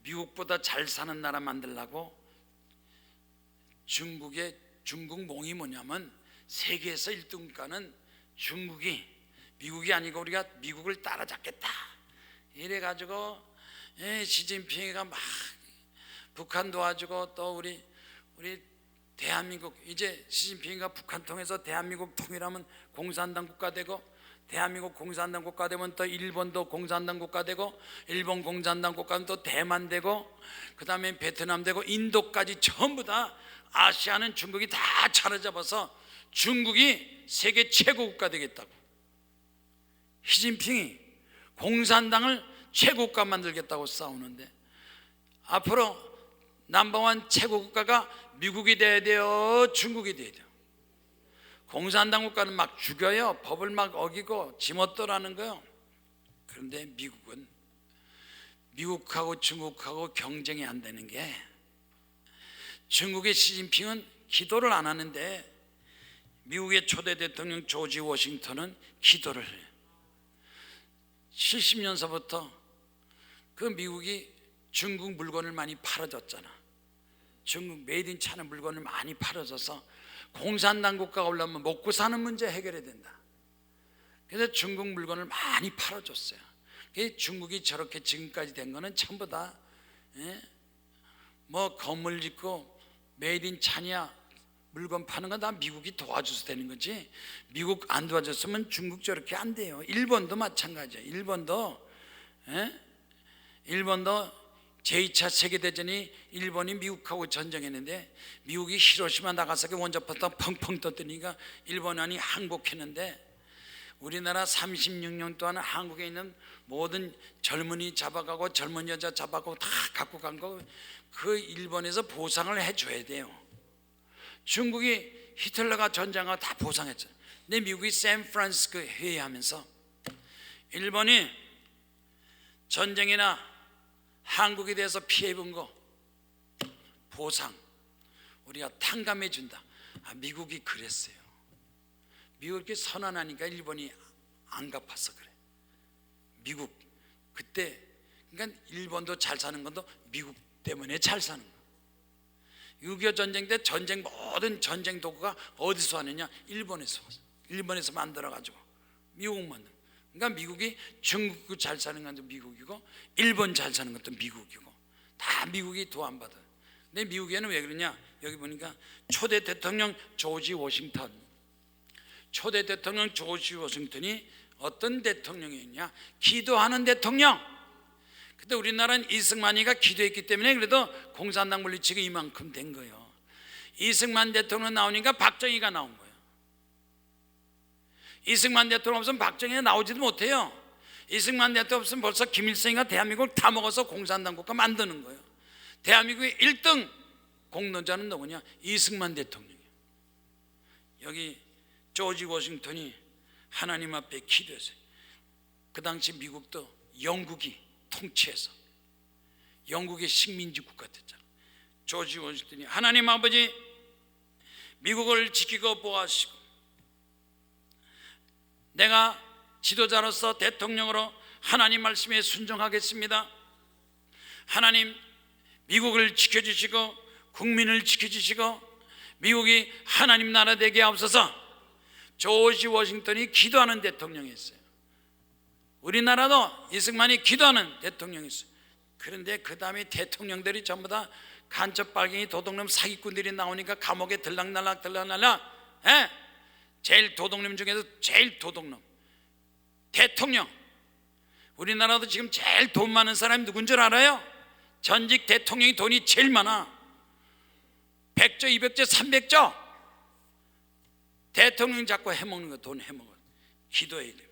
미국보다 잘 사는 나라 만들려고 중국몽이 뭐냐면 세계에서 1등가는 미국이 아니고 우리가 미국을 따라잡겠다 이래가지고 시진핑이가 막 북한 도와주고, 또 우리 대한민국, 이제 시진핑이가 북한 통해서 대한민국 통일하면 공산당 국가 되고, 대한민국 공산당 국가 되면 또 일본도 공산당 국가 되고, 일본 공산당 국가는 또 대만 되고, 그 다음에 베트남 되고, 인도까지 전부 다 아시아는 중국이 다 차려잡아서 중국이 세계 최고 국가 되겠다고. 시진핑이 공산당을 최고 국가 만들겠다고 싸우는데, 앞으로 넘버원 최고 국가가 미국이 돼야 돼요, 중국이 돼야 돼요? 공산당 국가는 막 죽여요. 법을 막 어기고 지멋대로라는 거예요. 그런데 미국하고 중국하고 경쟁이 안 되는 게, 중국의 시진핑은 기도를 안 하는데 미국의 초대 대통령 조지 워싱턴은 기도를 해요. 70년서부터 그 미국이 중국 물건을 많이 팔아줬잖아. 중국 메이드 인 차이나 물건을 많이 팔아줘서 공산당 국가가 올라오면 먹고 사는 문제 해결해야 된다. 그래서 중국 물건을 많이 팔아줬어요. 중국이 저렇게 지금까지 된 거는 전부 다 뭐 건물 짓고 메이드 인 차이나 물건 파는 건 다 미국이 도와줘서 되는 거지, 미국 안 도와줬으면 중국 저렇게 안 돼요. 일본도 마찬가지예요. 일본도 제2차 세계대전이 일본이 미국하고 전쟁했는데, 미국이 히로시마 나가사키 원자포탄 펑펑 터뜨리니까 일본이 항복했는데, 우리나라 36년 동안 한국에 있는 모든 젊은이 잡아가고 젊은 여자 잡아가고 다 갖고 간 거, 그 일본에서 보상을 해줘야 돼요. 중국이 히틀러가 전쟁하고 다 보상했죠. 근데 미국이 샌프란시스코 회의하면서 일본이 전쟁이나 한국에 대해서 피해 입은 거 보상 우리가 탕감해 준다. 미국이 그랬어요. 미국이 선언하니까 일본이 안 갚아서 그래. 미국 그때, 그러니까 일본도 잘 사는 건도 미국 때문에 잘 사는 거야. 6.25 전쟁 때 모든 전쟁 도구가 어디서 왔느냐? 일본에서 만들어가지고 미국 만든. 그러니까 미국이 중국 잘 사는 것도 미국이고, 일본 잘 사는 것도 미국이고, 다 미국이 도안받아요. 근데 미국에는 왜 그러냐? 여기 보니까 초대 대통령 조지 워싱턴이 어떤 대통령이었냐? 기도하는 대통령. 근데 우리나라는 이승만이가 기도했기 때문에 그래도 공산당 물리치고 이만큼 된 거예요. 이승만 대통령 나오니까 박정희가 나온 거예요. 이승만 대통령 없으면 박정희가 나오지도 못해요. 이승만 대통령 없으면 벌써 김일성이가 대한민국을 다 먹어서 공산당 국가 만드는 거예요. 대한민국의 1등 공론자는 누구냐? 이승만 대통령이에요. 여기 조지 워싱턴이 하나님 앞에 기도했어요. 그 당시 미국도 영국이 통치해서 영국의 식민지 국가 됐잖아. 조지 워싱턴이 하나님 아버지 미국을 지키고 보호하시고 내가 지도자로서 대통령으로 하나님 말씀에 순종하겠습니다. 하나님 미국을 지켜주시고 국민을 지켜주시고 미국이 하나님 나라 되게 하옵소서. 조지 워싱턴이 기도하는 대통령이었어요. 우리나라도 이승만이 기도하는 대통령이었어요. 그런데 그 다음에 대통령들이 전부 다 간첩 빨갱이 도둑놈 사기꾼들이 나오니까 감옥에 들락날락 제일 도둑놈 중에서 제일 도둑놈 대통령. 우리나라도 지금 제일 돈 많은 사람이 누군 줄 알아요? 전직 대통령이 돈이 제일 많아. 100조, 200조, 300조. 대통령 자꾸 해먹는 거 돈 해먹어. 기도해야 돼요.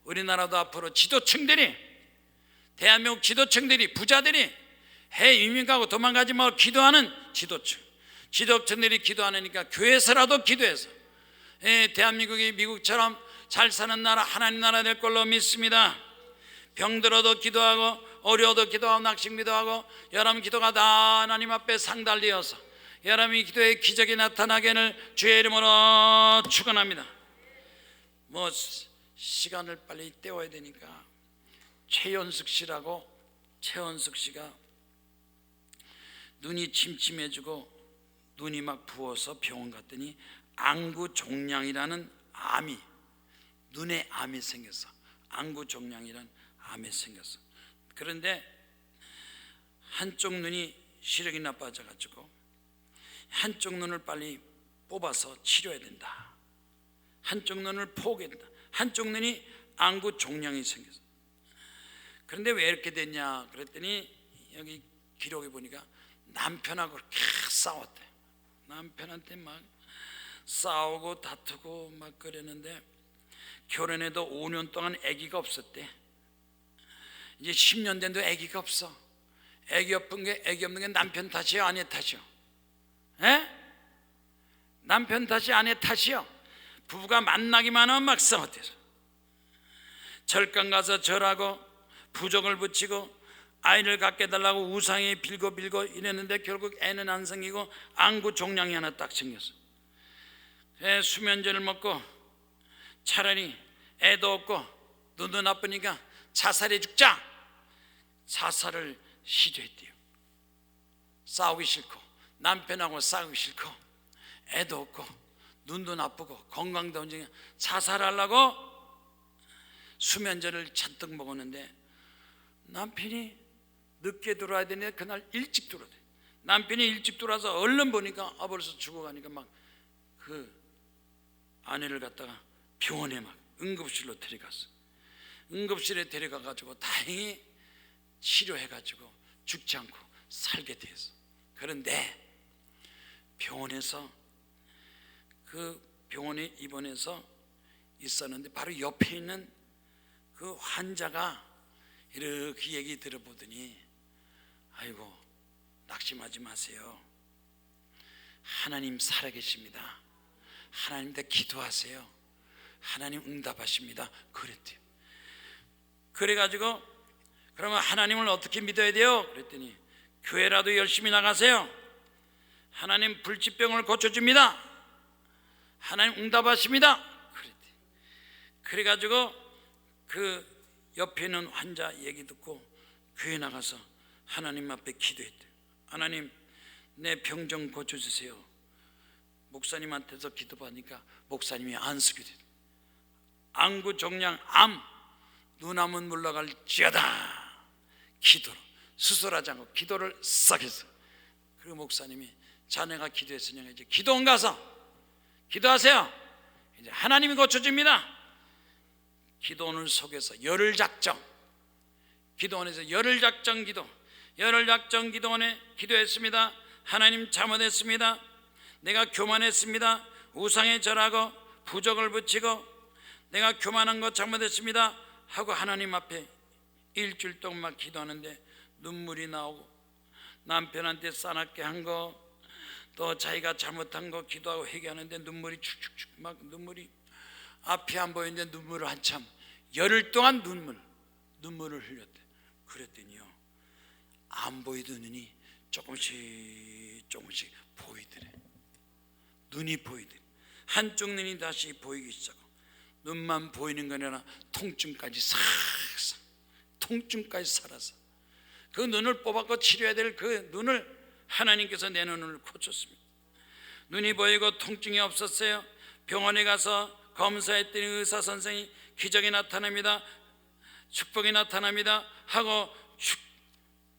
우리나라도 앞으로 지도층들이, 대한민국 지도층들이, 부자들이 해외 이민 가고 도망가지 말고 기도하는 지도층들이 기도하니까 교회에서라도 기도해서 대한민국이 미국처럼 잘 사는 나라, 하나님 나라 될 걸로 믿습니다. 병들어도 기도하고 어려워도 기도하고 낙심 기도하고 여러분 기도가 다 하나님 앞에 상달되어서 여러분이 기도에 기적이 나타나기를 주의 이름으로 축원합니다. 시간을 빨리 때워야 되니까 최연숙 씨가 눈이 침침해지고 눈이 막 부어서 병원 갔더니 안구종양이라는 암이, 눈에 암이 생겼어. 안구종양이라는 암이 생겼어. 그런데 한쪽 눈이 시력이 나빠져가지고 한쪽 눈을 빨리 뽑아서 치료해야 된다. 한쪽 눈을 포기해야 된다. 한쪽 눈이 안구종양이 생겼어. 그런데 왜 이렇게 됐냐 그랬더니 여기 기록에 보니까 남편하고 그렇게 싸웠대. 남편한테 막 싸우고 다투고 막 그랬는데 결혼해도 5년 동안 아기가 없었대. 이제 10년 된도 아기가 없어. 아기 없는 게 남편 탓이요, 아내 탓이요? 남편 탓이 아내 탓이요? 부부가 만나기만 하면 막 싸웠대요. 절간 가서 절하고 부적을 붙이고 아이를 갖게 해달라고 우상에 빌고 이랬는데 결국 애는 안 생기고 안구종양이 하나 딱 생겼어. 수면제를 먹고 차라리 애도 없고 눈도 나쁘니까 자살해 죽자. 자살을 시도했대요. 싸우기 싫고 남편하고 싸우기 싫고 애도 없고 눈도 나쁘고 건강도 언제냐 자살하려고 수면제를 잔뜩 먹었는데 남편이 늦게 들어와야 되는데 그날 일찍 들어오대. 남편이 일찍 들어와서 얼른 보니까 벌써 죽어가니까 막 그 아내를 갖다가 병원에 막 응급실로 데려갔어. 응급실에 데려가가지고 다행히 치료해가지고 죽지 않고 살게 됐어. 그런데 병원에서 그 병원에 입원해서 있었는데 바로 옆에 있는 그 환자가 이렇게 얘기 들어보더니 아이고 낙심하지 마세요. 하나님 살아계십니다. 하나님께 기도하세요. 하나님 응답하십니다. 그랬대요. 그래가지고 그러면 하나님을 어떻게 믿어야 돼요? 그랬더니 교회라도 열심히 나가세요. 하나님 불치병을 고쳐줍니다. 하나님 응답하십니다. 그랬대요. 그래가지고 그 옆에 있는 환자 얘기 듣고 교회 나가서 하나님 앞에 기도했대요. 하나님 내 병 좀 고쳐주세요. 목사님한테서 기도받으니까 목사님이 안수게 됐대요. 안구종양 암 눈암은 물러갈지어다. 기도로 수술하지 않고 기도를 싹 했어. 그리고 목사님이 자네가 기도했으니까 이제 기도원 가서 기도하세요. 이제 하나님이 고쳐줍니다. 기도원을 속에서 열흘 작정, 기도원에서 열흘 작정 기도원에 기도했습니다. 하나님 잘못했습니다. 내가 교만했습니다. 우상에 절하고 부적을 붙이고 내가 교만한 것 잘못했습니다 하고 하나님 앞에 일주일 동안 기도하는데 눈물이 나오고 남편한테 싸납게 한 거 또 자기가 잘못한 거 기도하고 회개하는데 눈물이 축축축 막 눈물이 앞이 안 보이는데 눈물을 한참 열흘 동안 눈물을 흘렸대. 그랬더니요 안 보이던 눈이 조금씩 보이더래. 눈이 보이더래. 한쪽 눈이 다시 보이기 시작하고, 눈만 보이는 게 아니라 통증까지 싹싹, 통증까지 살아서 그 눈을 뽑았고 치료해야 될 그 눈을 하나님께서 내 눈을 고쳤습니다. 눈이 보이고 통증이 없었어요. 병원에 가서 검사했더니 의사 선생이 기적이 나타납니다, 축복이 나타납니다 하고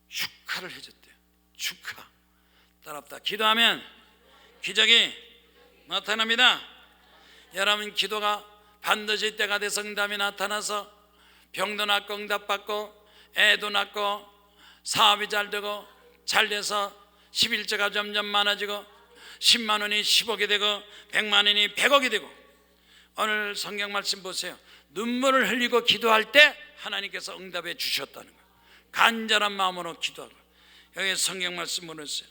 축하를 해줬대요. 축하. 따라합다. 기도하면 기적이 나타납니다. 여러분, 기도가 반드시 때가 돼서 응답이 나타나서 병도 낫고 응답받고 애도 낳고 사업이 잘 되고 잘 돼서 11조가 점점 많아지고 10만 원이 10억이 되고 100만 원이 100억이 되고, 오늘 성경 말씀 보세요. 눈물을 흘리고 기도할 때 하나님께서 응답해 주셨다는 거예요. 간절한 마음으로 기도하고. 여기 성경 말씀으로 했어요.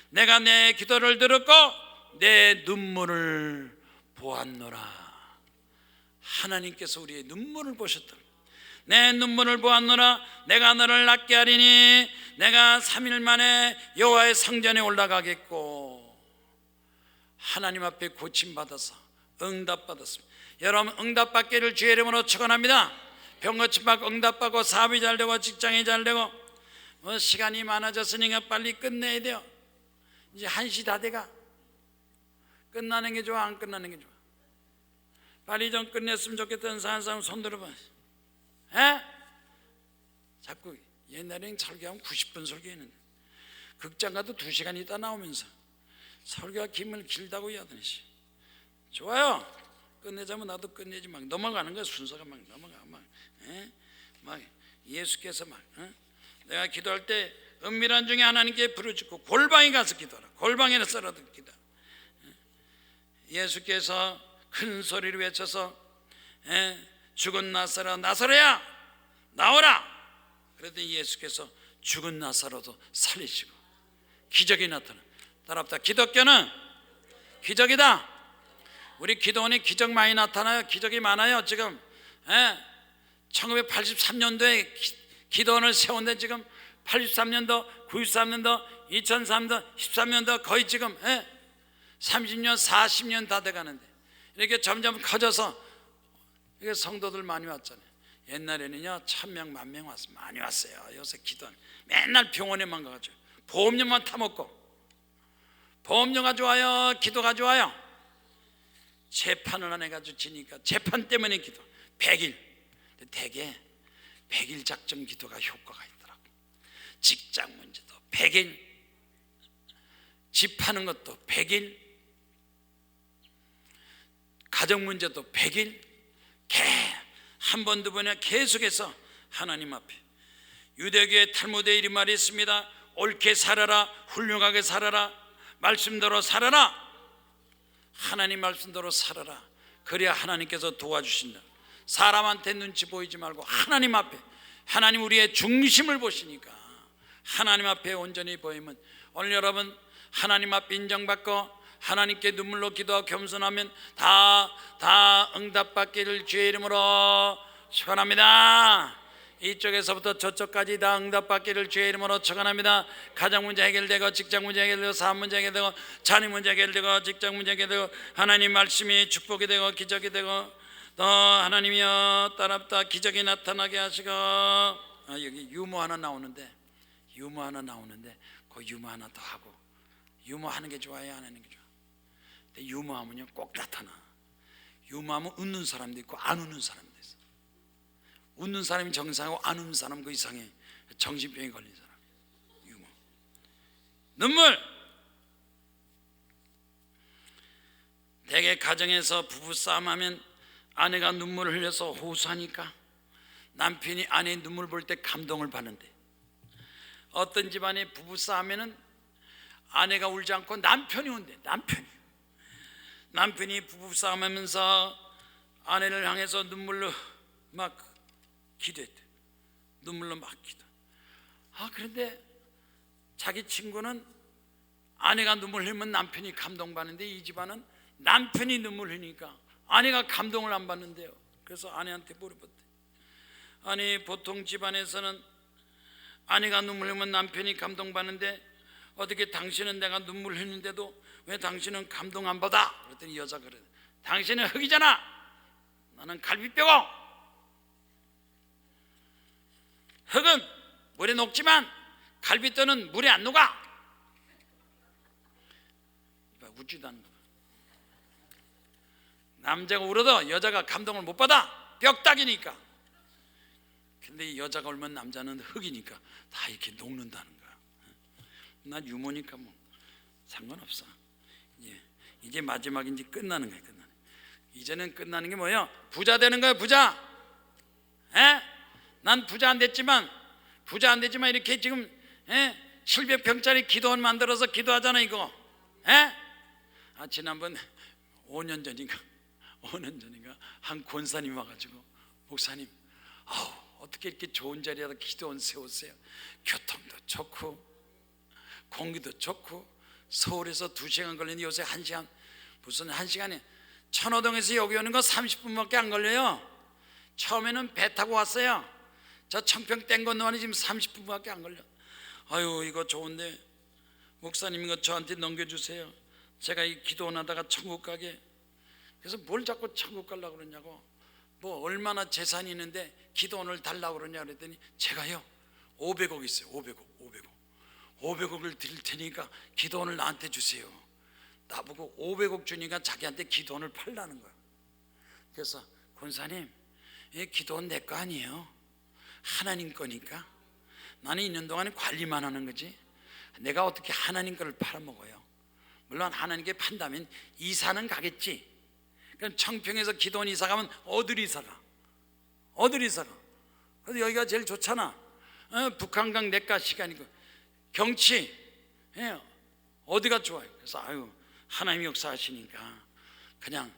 내가 내 기도를 들었고 내 눈물을 보았노라. 하나님께서 우리의 눈물을 보셨다. 내 눈물을 보았노라. 내가 너를 낫게 하리니 내가 3일 만에 여호와의 성전에 올라가겠고. 하나님 앞에 고침받아서 응답받았습니다. 여러분, 응답받기를 주의 이름으로 축원합니다. 병 고침받고 응답받고 사업이 잘 되고 직장이 잘 되고, 시간이 많아졌으니까 빨리 끝내야 돼요. 이제 1시 다 돼가. 끝나는 게 좋아, 안 끝나는 게 좋아? 빨리 좀 끝냈으면 좋겠다는 사람 손 들어봐. 에? 자꾸 옛날에는 설교하면 90분 설교했는데 극장 가도 2시간 있다 나오면서 설교가 길다고 하더니 좋아요. 끝내자면 나도 끝내지. 막 넘어가는 거야. 순서가 막 넘어가. 막 예수께서 막 내가 기도할 때 은밀한 중에 하나님께 부르짖고 골방에 가서 기도하라. 골방에서라도 기도. 예수께서 큰 소리로 외쳐서 죽은 나사로야 나오라. 그랬더니 예수께서 죽은 나사로도 살리시고 기적이 나타나. 따라합다. 기독교는 기적이다. 우리 기도원에 기적 많이 나타나요. 기적이 많아요. 지금 1983년도에 기도원을 세웠는데 지금 83년도, 93년도, 2003년도, 13년도 거의 지금 30년, 40년 다 돼가는데 이렇게 점점 커져서 이게 성도들 많이 왔잖아요. 옛날에는요 1000명, 10,000명 왔어요. 많이 왔어요. 요새 기도원 맨날 병원에만 가가지고 보험료만 타먹고. 보험료가 좋아요, 기도가 좋아요? 재판을 안 해가지고 지니까 재판 때문에 기도 100일. 대개 100일 작정 기도가 효과가 있더라고. 직장 문제도 100일, 집 파는 것도 100일, 가정 문제도 100일. 한 번, 두 번에 계속해서 하나님 앞에. 유대교의 탈무드에 이런 말이 있습니다. 옳게 살아라, 훌륭하게 살아라, 말씀대로 살아라. 하나님 말씀대로 살아라. 그래야 하나님께서 도와주신다. 사람한테 눈치 보이지 말고 하나님 앞에, 하나님 우리의 중심을 보시니까 하나님 앞에 온전히 보이면, 오늘 여러분 하나님 앞에 인정받고 하나님께 눈물로 기도하고 겸손하면 다 응답받기를 주의 이름으로 축원합니다. 이쪽에서부터 저쪽까지 다 응답받기를 주의 이름으로 축원합니다. 가정 문제 해결되고, 직장 문제 해결되고, 사업 문제 해결되고, 자녀 문제 해결되고, 직장 문제 해결되고, 하나님 말씀이 축복이 되고 기적이 되고, 또 하나님이여 따랍다 기적이 나타나게 하시고. 여기 유머 하나 나오는데 그 유머 하나 더 하고. 유머하는 게 좋아요, 안 하는 게 좋아? 근데 유머하면요 꼭 나타나. 유머하면 웃는 사람도 있고 안 웃는 사람도 있어. 웃는 사람이 정상이고 안 웃는 사람은 그 이상해. 정신병에 걸린 사람. 유머. 눈물. 대개 가정에서 부부싸움하면 아내가 눈물을 흘려서 호소하니까 남편이 아내의 눈물 볼 때 감동을 받는데, 어떤 집안에 부부싸움에는 아내가 울지 않고 남편이 운대. 남편이 부부싸움하면서 아내를 향해서 눈물로 막 기도했대. 눈물로 막 기도. 그런데 자기 친구는 아내가 눈물 흘리면 남편이 감동받는데, 이 집안은 남편이 눈물 흘리니까 아내가 감동을 안 받는데요. 그래서 아내한테 물어봤대. 아니, 보통 집안에서는 아내가 눈물 흘리면 남편이 감동받는데 어떻게 당신은 내가 눈물 흘리는데도 왜 당신은 감동 안 받아? 그랬더니 여자가 그래, 당신은 흙이잖아, 나는 갈비뼈고. 흙은 물에 녹지만 갈비뼈는 물에 안 녹아. 웃지도 않는 거야. 남자가 울어도 여자가 감동을 못 받아, 뼈다귀니까. 근데 이 여자가 울면 남자는 흙이니까 다 이렇게 녹는다는 거야. 난 유머니까 뭐 상관없어. 이제 마지막인지 끝나는 거야. 이제는 끝나는 게 뭐예요? 부자 되는 거예요. 부자. 난 부자 안 됐지만 이렇게 지금 700평짜리 기도원 만들어서 기도하잖아 이거. 지난번 5년 전인가 한 권사님 와가지고, 목사님, 어떻게 이렇게 좋은 자리에다 기도원 세웠어요? 교통도 좋고 공기도 좋고 서울에서 2시간 걸리는데 요새 1시간, 무슨 1시간에 천호동에서 여기 오는 거 30분밖에 안 걸려요. 처음에는 배 타고 왔어요. 저 청평 땡 건너가니 지금 30분밖에 안 걸려. 아유, 이거 좋은데 목사님 이거 저한테 넘겨주세요. 제가 이 기도원 하다가 천국 가게. 그래서 뭘 자꾸 천국 가려고 그러냐고, 뭐 얼마나 재산이 있는데 기도원을 달라고 그러냐 그랬더니, 제가요 500억 있어요. 500억을 드릴 테니까 기도원을 나한테 주세요. 나보고 500억 주니까 자기한테 기도원을 팔라는 거야. 그래서, 권사님, 이 기도원 내 거 아니에요. 하나님 거니까. 나는 있는 동안에 관리만 하는 거지 내가 어떻게 하나님 거를 팔아먹어요. 물론 하나님께 판다면 이사는 가겠지. 그럼 청평에서 기도원 이사 가면 어디로 이사 가? 그래서 여기가 제일 좋잖아. 북한강 내과 시간이고 경치, 어디가 좋아요? 그래서 하나님이 역사하시니까 그냥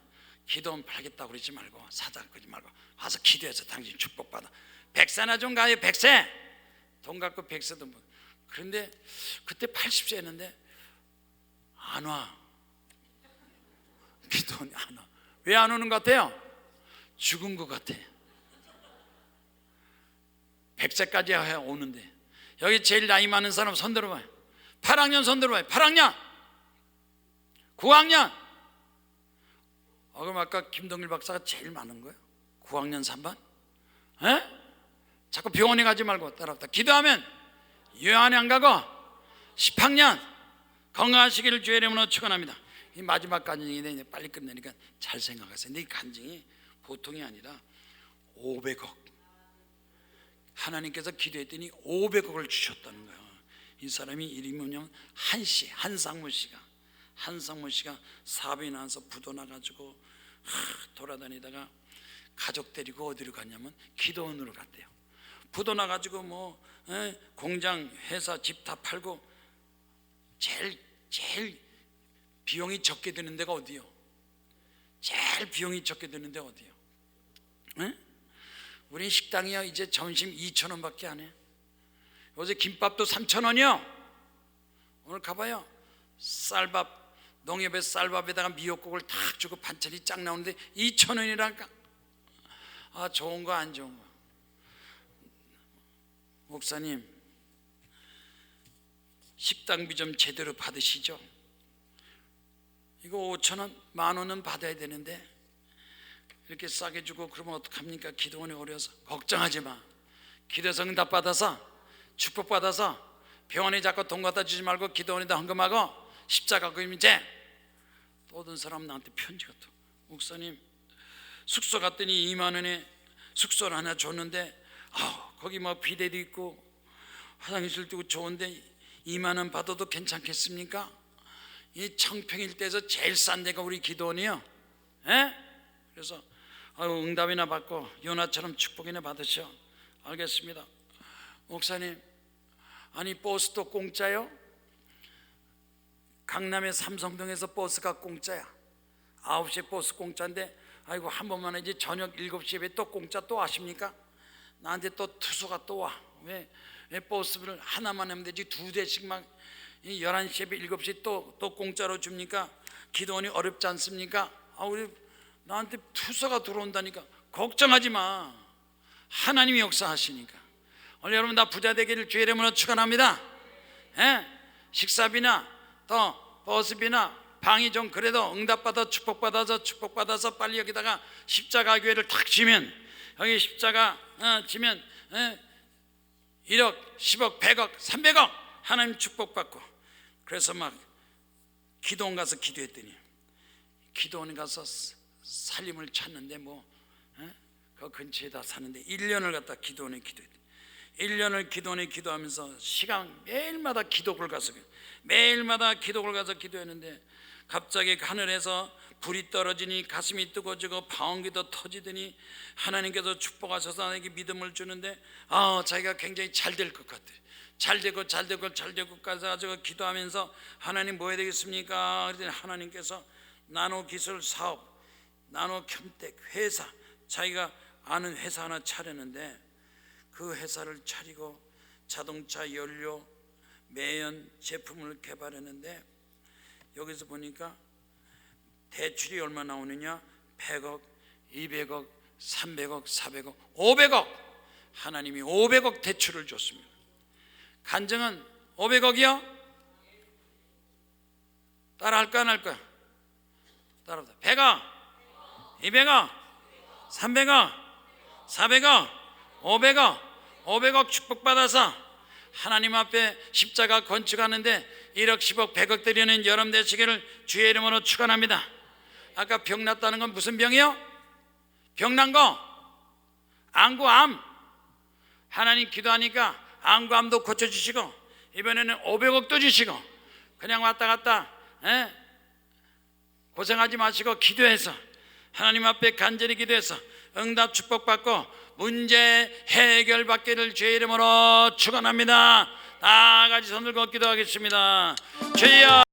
기도원 팔겠다고 그러지 말고, 사자 그러지 말고 와서 기도해서 당신 축복받아. 백세나 좀 가요. 백세. 돈 갖고 백세도 뭐. 그런데 그때 80세였는데 안 와. 기도원이 안 와. 왜 안 오는 것 같아요? 죽은 것 같아. 100세까지 오는데. 여기 제일 나이 많은 사람 손 들어봐요. 8학년 손 들어봐요. 8학년 9학년. 그럼 아까 김동일 박사가 제일 많은 거예요. 9학년 3반. 자꾸 병원에 가지 말고 따라왔다. 기도하면 요한에 안 가고 10학년 건강하시기를 주의 이름으로 축원합니다. 이 마지막 간증인데 빨리 끝내니까 잘 생각하세요. 근데 이 간증이 보통이 아니라 500억. 하나님께서 기도했더니 500억을 주셨다는 거예요. 이 사람이 이름이 뭐냐면 한상무 씨가 사업이 나와서 부도 나가지고 돌아다니다가 가족 데리고 어디로 갔냐면 기도원으로 갔대요. 부도 나가지고 뭐 공장, 회사, 집 다 팔고 제일 비용이 적게 드는 데가 어디요? 제일 비용이 적게 드는 데 어디요? 우리 식당이요 이제 점심 2,000원밖에 안 해. 요새 김밥도 3,000원이요. 오늘 가봐요. 쌀밥, 농협의 쌀밥에다가 미역국을 탁 주고 반찬이 쫙 나오는데 2,000원이랄까. 좋은 거 안 좋은 거. 목사님, 식당비 좀 제대로 받으시죠. 이거 5,000원, 10,000원은 받아야 되는데 이렇게 싸게 주고 그러면 어떡합니까? 기도원에 어려서. 걱정하지 마. 기도해서 응답 받아서 축복 받아서 병원에 자꾸 돈 갖다 주지 말고 기도원에다 헌금하고 십자가 그리면 이제. 또 어떤 사람 나한테 편지가 또, 목사님 숙소 갔더니 2만 원에 숙소를 하나 줬는데 거기 뭐 비데도 있고 화장실도 있고 좋은데 2만 원 받아도 괜찮겠습니까? 이 청평 일대에서 제일 싼 데가 우리 기도원이요. 그래서 응답이나 받고 요나처럼 축복이나 받으셔. 알겠습니다. 목사님, 아니 버스도 공짜요? 강남의 삼성동에서 버스가 공짜야. 9시에 버스 공짜인데 한 번만 이제 저녁 7시에 또 공짜 또 아십니까? 나한테 또 투소가 또 와. 왜 버스를 하나만 하면 되지 2대씩 막 11시에 7시에 또 공짜로 줍니까? 기도원이 어렵지 않습니까? 우리 나한테 투서가 들어온다니까. 걱정하지 마. 하나님이 역사하시니까. 오늘 여러분 다 부자 되기를 주의 이름으로 축원합니다. 예? 식사비나 또 버스비나 방이 좀 그래도 응답받아 축복받아서 빨리 여기다가 십자가 교회를 탁 지면, 여기 십자가 지면 1억 10억 100억 300억 하나님 축복받고. 그래서 막 기도원 가서 기도했더니, 기도원 가서 살림을 찾는데 그 근처에다 사는데 1년을 갖다 기도원에 기도했더니, 1년을 기도원에 기도하면서 시간 매일마다 기도를 가서 기도했는데 갑자기 하늘에서 불이 떨어지니 가슴이 뜨거워지고 방언기도 터지더니 하나님께서 축복하셔서 나에게 믿음을 주는데 자기가 굉장히 잘 될 것 같아. 잘 되고 가지고 기도하면서 하나님 뭐 해야 되겠습니까? 그랬더니 하나님께서 나노 기술 사업, 나노 캠텍 회사, 자기가 아는 회사 하나 차렸는데 그 회사를 차리고 자동차 연료 매연 제품을 개발했는데, 여기서 보니까 대출이 얼마 나오느냐? 100억, 200억, 300억, 400억, 500억. 하나님이 500억 대출을 줬습니다. 간증은 500억이요? 따라할까 안 할까? 따라합니다. 100억, 200억, 300억, 400억, 500억 축복받아서 하나님 앞에 십자가 건축하는데 1억 10억 100억 드리는 여러분 되시기를 주의 이름으로 축원합니다. 아까 병 났다는 건 무슨 병이요? 병 난 거 안구 암. 하나님 기도하니까 안구 암도 고쳐주시고 이번에는 500억도 주시고, 그냥 왔다 갔다 고생하지 마시고 기도해서 하나님 앞에 간절히 기도해서 응답 축복받고 문제 해결받기를 주의 이름으로 축원합니다. 다 같이 손 들고 기도하겠습니다. 주여.